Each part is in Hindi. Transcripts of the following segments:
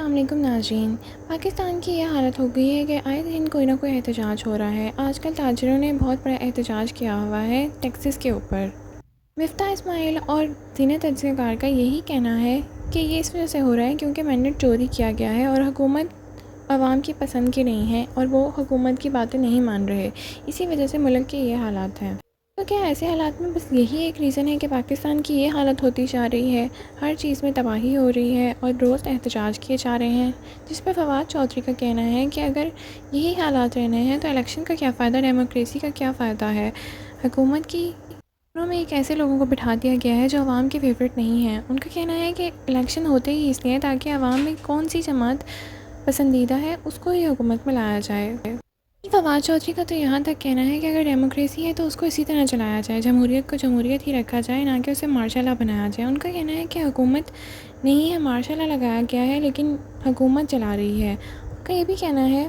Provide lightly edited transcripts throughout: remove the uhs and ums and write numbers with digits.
अस्सलामुअलैकुम नाज़रीन। पाकिस्तान की यह हालत हो गई है कि आए दिन कोई ना कोई एहतजाज हो रहा है। आजकल ताजिरों ने बहुत बड़ा एहतजाज किया हुआ है टैक्सेस के ऊपर। मिफ्ता इस्माइल और ज़ीनत अज़ीज़कार का यही कहना है कि ये इस वजह से हो रहा है क्योंकि मैंडेट चोरी किया गया है और हुकूमत आवाम की पसंद की नहीं है और वो हुकूमत की बातें नहीं मान रहे। इसी वजह से मुल्क के ये हालात हैं। तो क्या ऐसे हालात में बस यही एक रीज़न है कि पाकिस्तान की ये हालत होती जा रही है, हर चीज़ में तबाही हो रही है और रोज़ एहतजाज किए जा रहे हैं, जिस पर फवाद चौधरी का कहना है कि अगर यही हालात रहने हैं तो इलेक्शन का क्या फ़ायदा, डेमोक्रेसी का क्या फ़ायदा है। हुकूमत की में एक ऐसे लोगों को बिठा दिया गया है जो आवाम के फेवरेट नहीं हैं। उनका कहना है कि इलेक्शन होते ही इसलिए ताकि आवाम में कौन सी जमात पसंदीदा है उसको ही हुकूमत में लाया जाए। फवाद चौधरी का तो यहाँ तक कहना है कि अगर डेमोक्रेसी है तो उसको इसी तरह चलाया जाए, जमहूरियत को जमहूरियत ही रखा जाए, ना कि उसे मार्शल लॉ बनाया जाए। उनका कहना है कि हुकूमत नहीं है, मार्शल लॉ लगाया गया है लेकिन हुकूमत चला रही है। उनका ये भी कहना है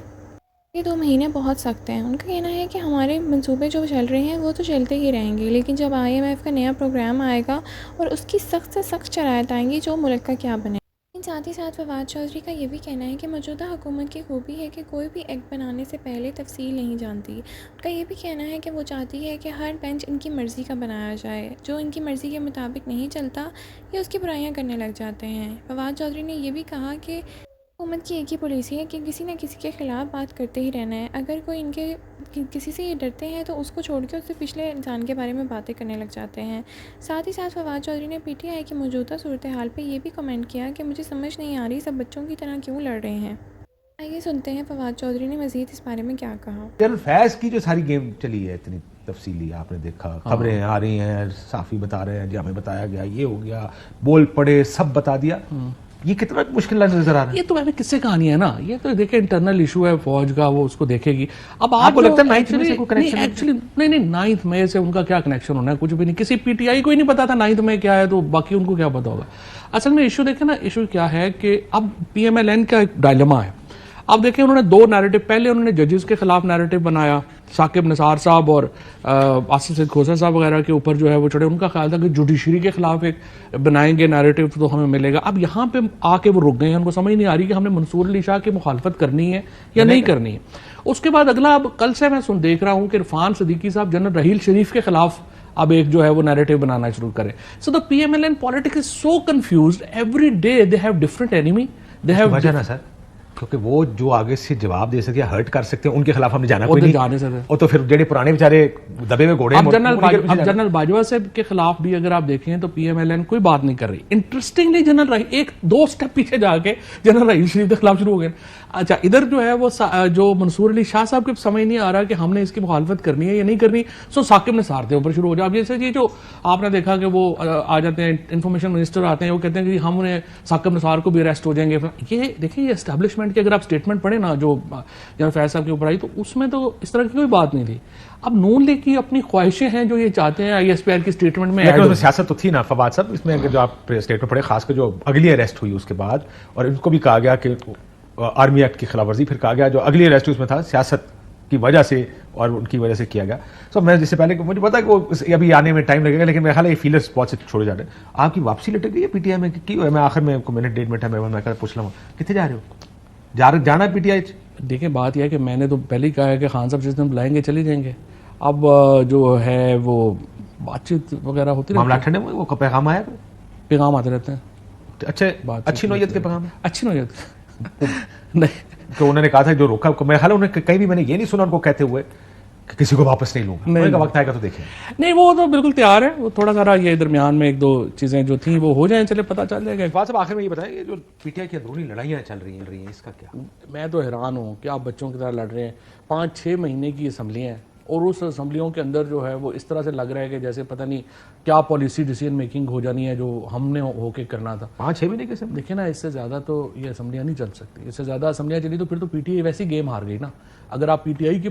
कि 2 महीने बहुत सख्त हैं। उनका कहना है कि हमारे मंसूबे जो चल रहे हैं वो तो चलते ही रहेंगे, लेकिन जब IMF का नया प्रोग्राम आएगा और उसकी सख्त से सख्त शराइत आएंगी जो मुल्क का क्या बने। साथ ही साथ फवाद चौधरी का ये भी कहना है कि मौजूदा हुकूमत की खूबी है कि कोई भी एक्ट बनाने से पहले तफसील नहीं जानती। उनका ये भी कहना है कि वो चाहती है कि हर बेंच इनकी मर्ज़ी का बनाया जाए, जो इनकी मर्ज़ी के मुताबिक नहीं चलता ये उसकी बुराइयां करने लग जाते हैं। फवाद चौधरी ने यह भी कहा कि हुकूमत की एक ही पॉलिसी है कि किसी न किसी के ख़िलाफ़ बात करते ही रहना है। अगर कोई इनके किसी से ये डरते हैं तो उसको छोड़ के उससे पिछले इंसान के बारे में बातें करने लग जाते हैं। साथ ही साथ फवाद चौधरी ने PTI की मौजूदा सूरत हाल पे ये भी कमेंट किया कि मुझे समझ नहीं आ रही सब बच्चों की तरह क्यों लड़ रहे हैं। आइए सुनते हैं फवाद चौधरी ने मज़ीद इस बारे में क्या कहा। जनरल फैज़ की जो सारी गेम चली है इतनी तफसीली आपने देखा, खबरें आ रही हैं, साफ़ी बता रहे हैं जी हमें बताया गया, ये हो गया, बोल पड़े, सब बता दिया। ये कितना मुश्किल नजर आ रहा है। ये तो मैंने किससे कहानी है ना, ये तो देखिए इंटरनल इशू है फौज का, वो उसको देखेगी। अब आपको लगता है 9th मई से कोई कनेक्शन एक्चुअली नहीं 9th मई से उनका क्या कनेक्शन होना है, कुछ भी नहीं। किसी PTI को ही नहीं पता था 9th मई क्या है, तो बाकी उनको क्या पता होगा। असल में इशू देखें ना, इशू क्या है कि अब PMLN का एक डायलेमा है। अब देखें उन्होंने 2 नैरेटिव, पहले उन्होंने जजेस के खिलाफ नैरेटिव बनाया, साकिब निसार साहब और आसिफ सईद खोसा साहब वगैरह के ऊपर जो है वो चढ़े। उनका ख्याल था कि जुडिशरी के खिलाफ एक बनाएंगे नैरेटिव तो हमें मिलेगा। अब यहाँ पे आके वो रुक गए हैं, उनको समझ नहीं आ रही कि हमने मंसूर अली शाह की मुखालफत करनी है या नहीं करनी है। उसके बाद अगला, अब कल से मैं देख रहा हूँ कि इरफान सदीकी साहब जनरल रहील शरीफ के खिलाफ अब एक जो है वो नैरेटिव बनाना शुरू करें। So the PMLN politics is so confused, every day they have different enemy, they have वजह ना सर, क्योंकि वो जो आगे से जवाब दे सके, हर्ट कर सकते हैं, उनके खिलाफ हमने जाना कोई नहीं जाने सकते। और तो फिर जेडे पुराने बेचारे दबे हुए घोड़े, अब जनरल बाजवा साहब के खिलाफ भी अगर आप देखें तो PMLN कोई बात नहीं कर रही। इंटरेस्टिंगली जनरल रहील 1-2 स्टेप पीछे जाके जनरल रहील शरीफ के खिलाफ शुरू हो गए। अच्छा, इधर जो है वो जो मंसूर अली शाह साहब के समझ नहीं आ रहा कि हमने इसकी मुखालफत करनी है या नहीं करनी, सो साकिब निसार के ऊपर शुरू हो जाए। अब जैसे ये जो आपने देखा कि वो आ जाते हैं, इंफॉर्मेशन मिनिस्टर आते हैं, वो कहते हैं कि हमने साकिब निसार को भी अरेस्ट हो जाएंगे। ये देखिए, ये एस्टैब्लिशमेंट की अगर आप स्टेटमेंट पढ़े ना जो जनरल फैज साहब के ऊपर आई, तो उसमें तो इस तरह की कोई बात नहीं थी। अब नून लीग की अपनी ख्वाहिशें हैं जो ये चाहते हैं ISPR की स्टेटमेंट में। लेकिन सियासत तो थी ना फवाद साहब इसमें, जो आप स्टेटमेंट पढ़े, खासकर जो अगली अरेस्ट हुई उसके बाद, और इनको भी कहा गया कि आर्मी एक्ट की खिलाफवर्जी, फिर कहा गया जो अगली अरेस्ट उसमें था सियासत की वजह से और उनकी वजह से किया गया। सो मैं जिससे पहले मुझे पता है कि वो अभी आने में टाइम लगेगा, लेकिन मेरा ख्याल है ये फीलर्स बहुत से छोड़े जा रहे हैं। आपकी वापसी लटक गई है PTI में की? मैं आखिर में मिनट 1.5 मिनट है, मैं पूछ रहा हूँ कितने जा रहे हो? जाना है PTI? देखिए, बात यह है कि मैंने तो पहले ही कहा है कि खान साहब जिस दिन बुलाएंगे चले जाएंगे। अब जो है वो बातचीत वगैरह होती मामला ठंडे में, वो पैगाम आया, पैगाम आते रहते हैं। अच्छे, अच्छी नौयत के पैगाम, अच्छी नौयत नहीं तो उन्होंने कहा था जो रोका, मेरा ख्याल है उन्होंने कहीं भी मैंने ये नहीं सुना उनको कहते हुए कि किसी को वापस नहीं लूंगा, नहीं, वक्त आएगा तो देखें। नहीं, वो तो बिल्कुल तैयार है। वो थोड़ा सारा ये दरमियान में 1-2 चीजें जो थी वो हो जाए, चले पता चल जाएगा। बात सब आखिर में ये बताएं, ये जो PTI की अंदरूनी लड़ाइयां चल रही हैं इसका क्या? मैं तो हैरान हूँ कि आप बच्चों की तरह लड़ रहे हैं। 5-6 महीने की असम्बलियाँ हैं और उस असम्बलियों के अंदर जो है वो इस तरह से लग रहा है कि जैसे पता नहीं क्या पॉलिसी डिसीजन मेकिंग हो जानी है जो हमने होके करना था। 5-6 महीने के समय देखिए ना, इससे ज़्यादा तो ये असम्बलियाँ नहीं चल सकती। इससे ज़्यादा असम्बलियाँ चली तो फिर तो PTI वैसी गेम हार गई ना। अगर आप PTI की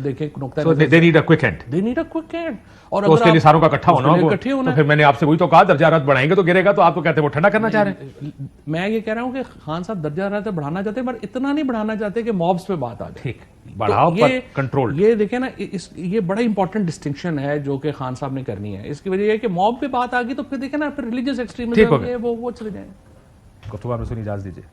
देखें नुकता, they need a quick end, और तो उसके लिए सारों का इकट्ठा होना होगा। तो फिर मैंने आपसे वही तो कहा, दर्जा हरारत बढ़ाएंगे तो गिरेगा, तो आप तो कहते हैं वो ठंडा करना चाह रहे हैं। मैं ये कह रहा हूँ कि खान साहब दर्जा हरारत बढ़ाना चाहते हैं, पर इतना नहीं बढ़ाना चाहते कि मॉब्स पे बात आ जाए। ठीक, बढ़ाओ पर कंट्रोल। ये देखें ना, ये बड़ा इंपॉर्टेंट डिस्टिंक्शन है जो कि खान साहब ने करनी है। इसकी वजह यह है कि मॉब पे बात आ गई तो फिर देखें ना, फिर रिलीजियस एक्सट्रीमिज्म वो चले जाए। गुफ्तगू में सुनी, इजाजत दीजिए।